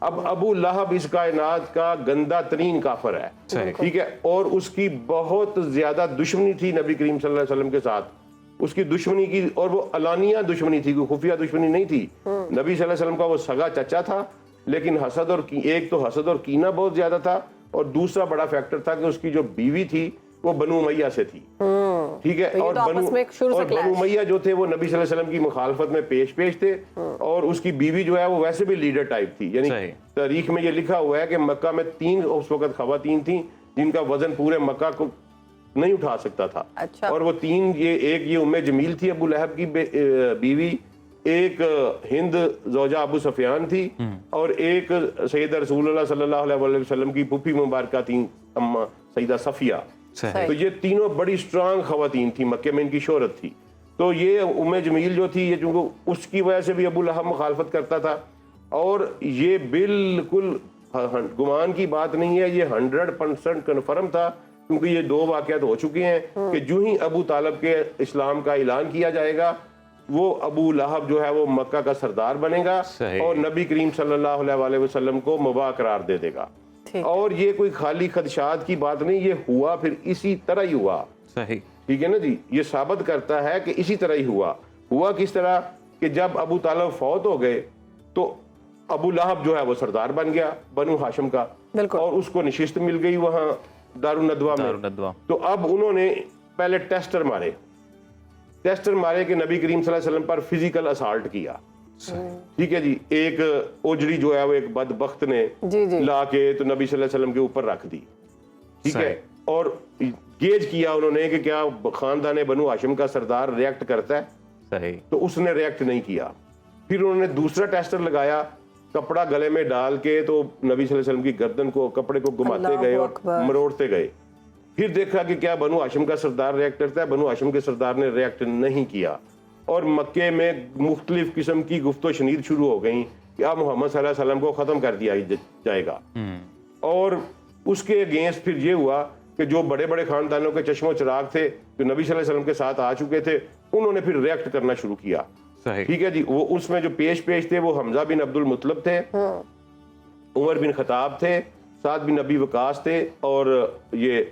اب ابو لہب اس کائنات کا گندہ ترین کافر ہے، ٹھیک ہے، اور اس کی بہت زیادہ دشمنی تھی نبی کریم صلی اللہ علیہ وسلم کے ساتھ، اس کی دشمنی کی، اور وہ علانیہ دشمنی تھی، کوئی خفیہ دشمنی نہیں تھی۔ نبی صلی اللہ علیہ وسلم کا وہ سگا چچا تھا، لیکن حسد اور ایک تو حسد اور کینہ بہت زیادہ تھا، اور دوسرا بڑا فیکٹر تھا کہ اس کی جو بیوی تھی وہ بنو امیہ سے تھی، ٹھیک ہے، اور بنو امیہ جو تھے وہ نبی صلی اللہ علیہ وسلم کی مخالفت میں پیش تھے، اور اس کی بیوی جو ہے وہ ویسے بھی لیڈر ٹائپ تھی، یعنی تاریخ میں یہ لکھا ہوا ہے کہ مکہ میں 3 اس وقت خواتین تھیں جن کا وزن پورے مکہ کو نہیں اٹھا سکتا تھا، اور وہ 3 ایک یہ ام جمیل تھی ابو لہب کی بیوی، ایک ہند زوجہ ابو سفیان تھی، اور ایک سید رسول اللہ صلی اللہ علیہ وسلم کی پھوپھی مبارکہ تھی اما سیدہ صفیہ۔ تو یہ تینوں بڑی سٹرانگ خواتین تھی، مکے میں ان کی شہرت تھی۔ تو یہ ام جمیل جو تھی، یہ چونکہ اس کی وجہ سے بھی ابو لہب مخالفت کرتا تھا، اور یہ بالکل گمان کی بات نہیں ہے، یہ 100% کنفرم تھا، کیونکہ یہ 2 واقعات ہو چکے ہیں کہ جو ہی ابو طالب کے اسلام کا اعلان کیا جائے گا، وہ ابو لہب جو ہے وہ مکہ کا سردار بنے گا اور نبی کریم صلی اللہ علیہ وسلم کو مباح قرار دے دے گا۔ اور یہ کوئی خالی خدشات کی بات نہیں، یہ ہوا پھر اسی طرح ہی ہوا، ٹھیک ہے نا جی، یہ ثابت کرتا ہے کہ اسی طرح ہی ہوا کس طرح کہ جب ابو طالب فوت ہو گئے تو ابو لہب جو ہے وہ سردار بن گیا بنو ہاشم کا، اور اس کو نشست مل گئی وہاں دارالندوہ میں۔ تو اب انہوں نے پہلے ٹیسٹر مارے کہ نبی کریم صلی اللہ علیہ وسلم پر فزیکل اسالٹ کیا، ٹھیک ہے جی، ایک اوجڑی جو ہے وہ ایک بدبخت نے لا کے تو نبی صلی اللہ علیہ وسلم کے اوپر رکھ دی، ٹھیک ہے، اور گیج کیا انہوں نے کہ کیا خاندان بنو ہاشم کا سردار ریئیکٹ کرتا ہے، تو اس نے ریئیکٹ نہیں کیا۔ پھر انہوں نے دوسرا ٹیسٹر لگایا، کپڑا گلے میں ڈال کے تو نبی صلی اللہ علیہ وسلم کی گردن کو کپڑے کو گھماتے گئے اور مروڑتے گئے، پھر دیکھا کہ کیا بنو ہاشم کا سردار ریئیکٹ کرتا ہے، بنو ہاشم کے سردار نے ریئیکٹ نہیں کیا، اور مکے میں مختلف قسم کی گفت و شنید شروع ہو گئیں کہ اب محمد صلی اللہ علیہ وسلم کو ختم کر دیا جائے گا۔ اور اس کے اگینسٹ پھر یہ ہوا کہ جو بڑے بڑے خاندانوں کے چشم و چراغ تھے جو نبی صلی اللہ علیہ وسلم کے ساتھ آ چکے تھے، انہوں نے پھر ریئیکٹ کرنا شروع کیا، ٹھیک ہے جی۔ وہ اس میں جو پیش تھے وہ حمزہ بن عبد المطلب تھے، عمر بن خطاب تھے، سعد بن ابی وقاص تھے، اور یہ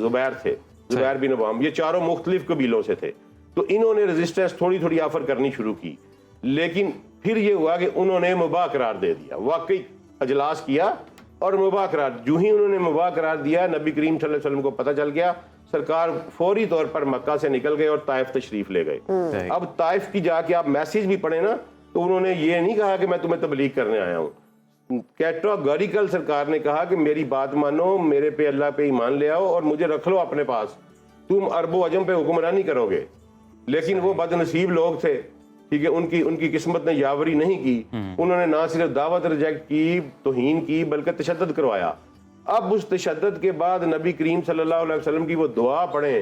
زبیر تھے، زبیر بن عوام، یہ چاروں مختلف قبیلوں سے تھے۔ تو انہوں نے ریزسٹنس تھوڑی آفر کرنی شروع کی، لیکن پھر یہ ہوا کہ انہوں نے مباح قرار دے دیا، واقعی اجلاس کیا اور مباح قرار، جو ہی انہوں نے مباح قرار دیا نبی کریم صلی اللہ علیہ وسلم کو پتہ چل گیا، سرکار فوری طور پر مکہ سے نکل گئے اور طائف تشریف لے گئے۔ اب طائف کی جا کے آپ میسیج بھی پڑھیں نا تو انہوں نے یہ نہیں کہا کہ میں تمہیں تبلیغ کرنے آیا ہوں، کیٹاگوریکل سرکار نے کہا کہ میری بات مانو، میرے پہ اللہ پہ ایمان لے آؤ اور مجھے رکھ لو اپنے پاس، تم عرب و عجم پہ حکمرانی کرو گے۔ لیکن وہ بد نصیب لوگ تھے، ٹھیک ہے، ان کی قسمت نے یاوری نہیں کی، انہوں نے نہ صرف دعوت ریجیکٹ کی، توہین کی، بلکہ تشدد کروایا۔ اب اس تشدد کے بعد نبی کریم صلی اللہ علیہ وسلم کی وہ دعا پڑھیں،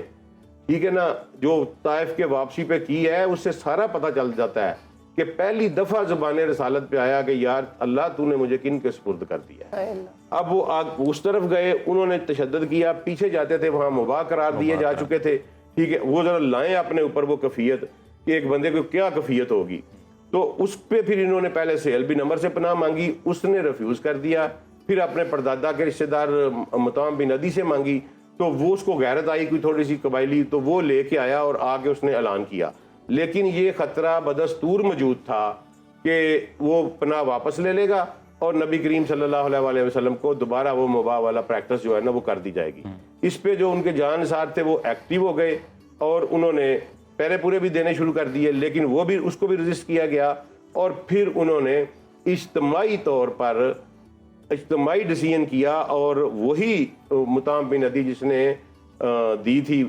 ٹھیک ہے نا، جو طائف کے واپسی پہ کی ہے، اس سے سارا پتہ چل جاتا ہے کہ پہلی دفعہ زبان رسالت پہ آیا کہ یار اللہ تو نے مجھے کن کے سپرد کر دیا ہے۔ اب وہ اس طرف گئے، انہوں نے تشدد کیا، پیچھے جاتے تھے وہاں مباح قرار دیے جا چکے تھے، ٹھیک ہے، وہ ذرا لائیں اپنے اوپر وہ کفیت کہ ایک بندے کو کیا کفیت ہوگی۔ تو اس پہ پھر انہوں نے پہلے سہیل بن عمر سے پناہ مانگی، اس نے ریفیوز کر دیا، پھر اپنے پردادا کے رشتہ دار مطعم بن عدی سے مانگی، تو وہ اس کو غیرت آئی کوئی تھوڑی سی قبائلی، تو وہ لے کے آیا اور آ کے اس نے اعلان کیا۔ لیکن یہ خطرہ بدستور موجود تھا کہ وہ پناہ واپس لے لے گا اور نبی کریم صلی اللہ علیہ وسلم کو دوبارہ وہ مباح والا پریکٹس جو ہے نا وہ کر دی جائے گی۔ اس پہ جو ان کے جانثار تھے وہ ایکٹیو ہو گئے اور انہوں نے پیرے پورے بھی دینے شروع کر دیے، لیکن وہ بھی اس کو بھی ریزسٹ کیا گیا، اور پھر انہوں نے اجتماعی طور پر اجتماعی ڈیسیژن کیا، اور وہی مطعم بن عدی جس نے دی تھی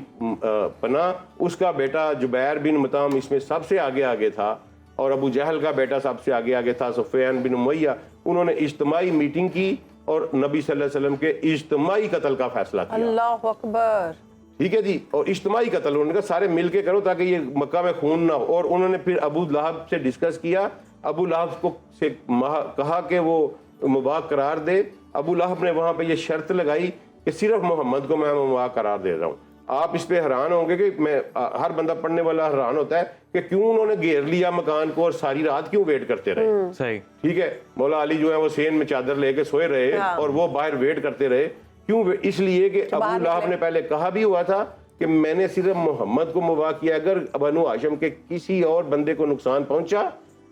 پناہ، اس کا بیٹا جبیر بن مطعم اس میں سب سے آگے تھا، اور ابو جہل کا بیٹا سب سے آگے تھا سفیان بن امیہ۔ انہوں نے اجتماعی میٹنگ کی اور نبی صلی اللہ علیہ وسلم کے اجتماعی قتل کا فیصلہ کیا۔ اللہ اکبر، ٹھیک ہے جی، اور اجتماعی قتل انہوں نے کہا سارے مل کے کرو تاکہ یہ مکہ میں خون نہ ہو۔ اور انہوں نے پھر ابو لہب سے ڈسکس کیا، ابو لہب کو سے کہا کہ وہ مباح قرار دے۔ ابو لہب نے وہاں پہ یہ شرط لگائی کہ صرف محمد کو میں مباح قرار دے رہا ہوں، آپ اس پہ حیران ہوں گے کہ میں ہر بندہ پڑھنے والا حیران ہوتا ہے کہ کیوں انہوں نے گھیر لیا مکان کو اور ساری رات کیوں ویٹ کرتے رہے. صحیح. ٹھیک ہے, مولا علی جو ہے وہ سین میں چادر لے کے سوئے رہے اور وہ باہر ویٹ کرتے رہے. کیوں؟ اس لیے کہ ابو لہب نے پہلے کہا بھی ہوا تھا کہ میں نے صرف محمد کو موا کیا, اگر بنو ہاشم کے کسی اور بندے کو نقصان پہنچا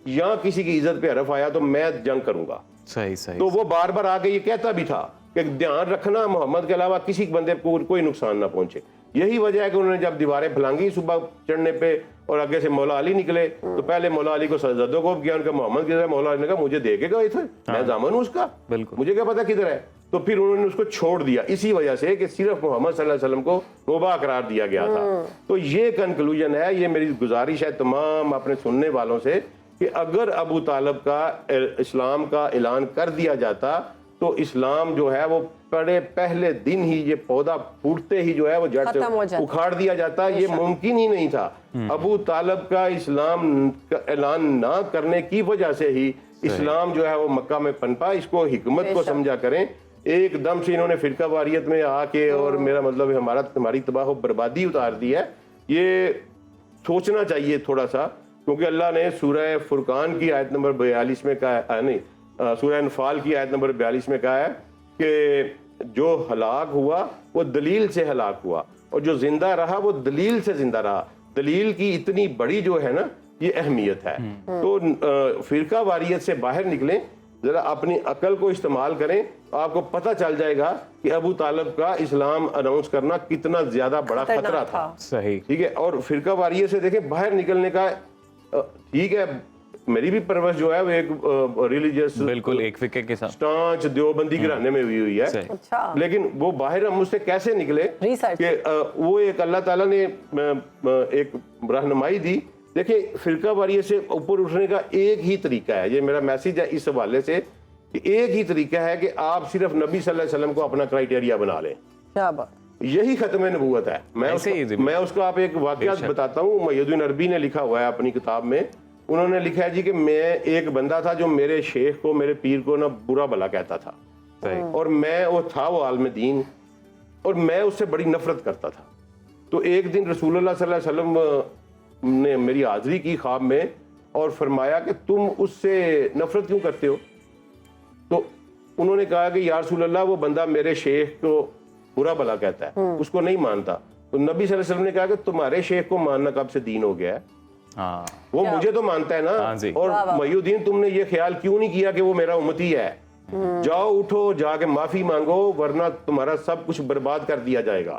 یا کسی کی عزت پہ حرف آیا تو میں جنگ کروں گا. صحیح صحیح. تو وہ بار بار آ کے یہ کہتا بھی تھا کہ دھیان رکھنا محمد کے علاوہ کسی بندے کو کوئی نقصان نہ پہنچے. یہی وجہ ہے کہ انہوں نے جب دیواریں پھلانگی صبح چڑھنے پہ اور آگے سے مولا علی نکلے تو پہلے مولا علی کو سجدوں کو کیا, ان کا محمد کدھر ہے. مولا علی نے کہا مجھے دیکھے گا ادھر, میں ضامن ہوں اس کا, مجھے کیا پتا کدھر ہے. تو پھر انہوں نے اس کو چھوڑ دیا اسی وجہ سے کہ صرف محمد صلی اللہ علیہ وسلم کو مباح قرار دیا گیا تھا. تو یہ کنکلوژن ہے, یہ میری گزارش ہے تمام اپنے سننے والوں سے کہ اگر ابو طالب کا اسلام کا اعلان کر دیا جاتا تو اسلام جو ہے وہ بڑے پہلے دن ہی یہ پودا پھوٹتے ہی جو ہے وہ جڑ سے اکھاڑ دیا جاتا. یہ ممکن ہی نہیں تھا. ابو طالب کا اسلام کا اعلان نہ کرنے کی وجہ سے ہی اسلام جو ہے وہ مکہ میں پنپا. اس کو حکمت کو سمجھا کریں. ایک دم سے انہوں نے فرقہ واریت میں آ کے اور میرا مطلب ہماری تباہ و بربادی اتار دی ہے. یہ سوچنا چاہیے تھوڑا سا, کیونکہ اللہ نے سورہ فرقان کی آیت نمبر 42 میں کہا ہے, نہیں سورہ انفال کی آیت نمبر 42 میں کہا ہے کہ جو ہلاک ہوا وہ دلیل سے ہلاک ہوا اور جو زندہ رہا وہ دلیل سے زندہ رہا. دلیل کی اتنی بڑی جو ہے نا یہ اہمیت ہے. تو فرقہ واریت سے باہر نکلیں, ذرا اپنی عقل کو استعمال کریں, آپ کو پتہ چل جائے گا کہ ابو طالب کا اسلام اناؤنس کرنا کتنا زیادہ بڑا خطرہ تھا. صحیح. ٹھیک ہے, اور فرقہ واریت سے دیکھیں باہر نکلنے کا, ٹھیک ہے میری بھی پرورش جو ہے وہ ایک ریلیجیس بالکل ایک فقہ کے ساتھ سٹانچ دیوبندی گھرانے میں ہوئی ہے, لیکن وہ باہر ہم اس سے کیسے نکلے کہ وہ ایک اللہ تعالیٰ نے ایک رہنمائی دی. دیکھیں فرقہ واریت سے اوپر اٹھنے کا ایک ہی طریقہ ہے, یہ میرا میسج ہے اس حوالے سے کہ ایک ہی طریقہ ہے کہ آپ صرف نبی صلی اللہ علیہ وسلم کو اپنا کرائیٹیریا بنا لیں. یہی ختم نبوت ہے. میں اس کو آپ ایک واقعہ بتاتا ہوں. محی الدین عربی نے لکھا ہوا ہے اپنی کتاب میں, انہوں نے لکھا ہے جی کہ میں ایک بندہ تھا جو میرے شیخ کو میرے پیر کو نا برا بھلا کہتا تھا, اور میں وہ تھا وہ عالم دین اور میں اس سے بڑی نفرت کرتا تھا. تو ایک دن رسول اللہ صلی اللہ علیہ وسلم نے میری حاضری کی خواب میں اور فرمایا کہ تم اس سے نفرت کیوں کرتے ہو. تو انہوں نے کہا کہ یا رسول اللہ وہ بندہ میرے شیخ کو برا بھلا کہتا ہے, اس کو نہیں مانتا. تو نبی صلی اللہ علیہ وسلم نے کہا کہ تمہارے شیخ کو ماننا کب سے دین ہو گیا ہے, وہ مجھے تو مانتا ہے نا, اور محی الدین تم نے یہ خیال کیوں نہیں کیا کہ وہ میرا امتی ہے. جاؤ اٹھو جا کے معافی مانگو ورنہ تمہارا سب کچھ برباد کر دیا جائے گا.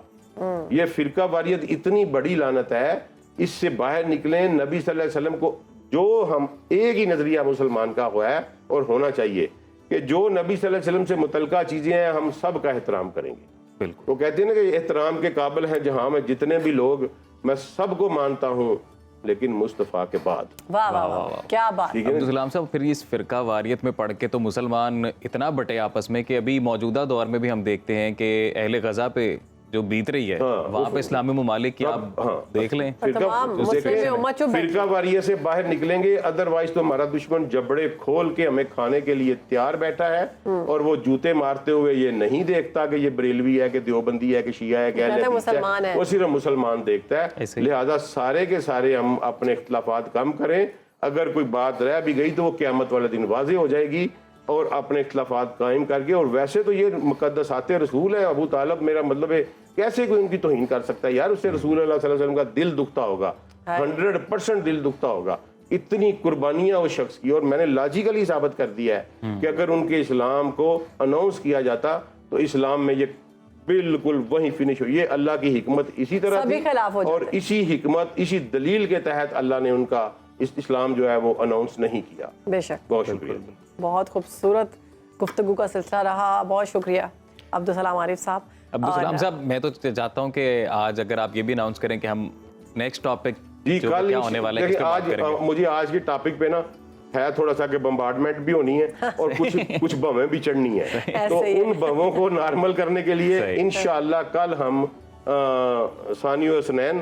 یہ فرقہ واریت اتنی بڑی لعنت ہے, اس سے باہر نکلیں. نبی صلی اللہ علیہ وسلم کو جو ہم ایک ہی نظریہ مسلمان کا ہوا ہے اور ہونا چاہیے کہ جو نبی صلی اللہ علیہ وسلم سے متعلقہ چیزیں ہیں ہم سب کا احترام کریں گے. بالکل وہ کہتے ہیں نا کہ احترام کے قابل ہیں جہاں میں جتنے بھی لوگ, میں سب کو مانتا ہوں لیکن مصطفیٰ کے بعد. واہ واہ واہ کیا بات. عبدالسلام صاحب پھر اس فرقہ واریت میں پڑھ کے تو مسلمان اتنا بٹے آپس میں کہ ابھی موجودہ دور میں بھی ہم دیکھتے ہیں کہ اہل غزہ پہ جو بیت رہی ہے وہاں پہ اسلامی ممالک کی آپ دیکھ لیں. فرقہ واریت سے باہر نکلیں گے, ادروائز تو ہمارا دشمن جبڑے کھول کے ہمیں کھانے کے لیے تیار بیٹھا ہے اور وہ جوتے مارتے ہوئے یہ نہیں دیکھتا کہ یہ بریلوی ہے کہ دیوبندی ہے کہ شیعہ ہے کہ اہل حدیث ہے, وہ صرف مسلمان دیکھتا ہے. لہذا سارے کے سارے ہم اپنے اختلافات کم کریں. اگر کوئی بات رہ بھی گئی تو وہ قیامت والے دن واضح ہو جائے گی, اور اپنے اختلافات قائم کر کے. اور ویسے تو یہ مقدسات رسول ہے. ابو طالب میرا مطلب ہے کیسے کوئی ان کی توہین کر سکتا ہے یار, اس سے رسول اللہ صلی اللہ علیہ وسلم کا دل دکھتا ہوگا, 100% دل دکھتا ہوگا. اتنی قربانیاں اس شخص کی, اور میں نے لاجیکلی ثابت کر دیا ہے کہ اگر ان کے اسلام کو اناؤنس کیا جاتا تو اسلام میں یہ بالکل وہیں فنش ہو. یہ اللہ کی حکمت اسی طرح تھی, اور اسی حکمت اسی دلیل کے تحت اللہ نے ان کا اسلام جو ہے وہ اناؤنس نہیں کیا. بے شک. بہت شکریہ. بہت خوبصورت گفتگو کا سلسلہ رہا, بہت شکریہ عبدالسلام عارف صاحب. عبدالسلام صاحب میں تو چاہتا ہوں کہ آج اگر آپ یہ بھی اناؤنس کریں کہ ہم نیکسٹ ٹاپک جو کیا ہونے والا ہے, آج مجھے آج کی ٹاپک پہ نا ہے تھوڑا سا کہ بمبارڈمنٹ بھی ہونی ہے اور کچھ بمیں بھی چڑھنی ہے, تو ان بموں کو نارمل کرنے کے لیے انشاءاللہ کل ہم ثانی و حسنین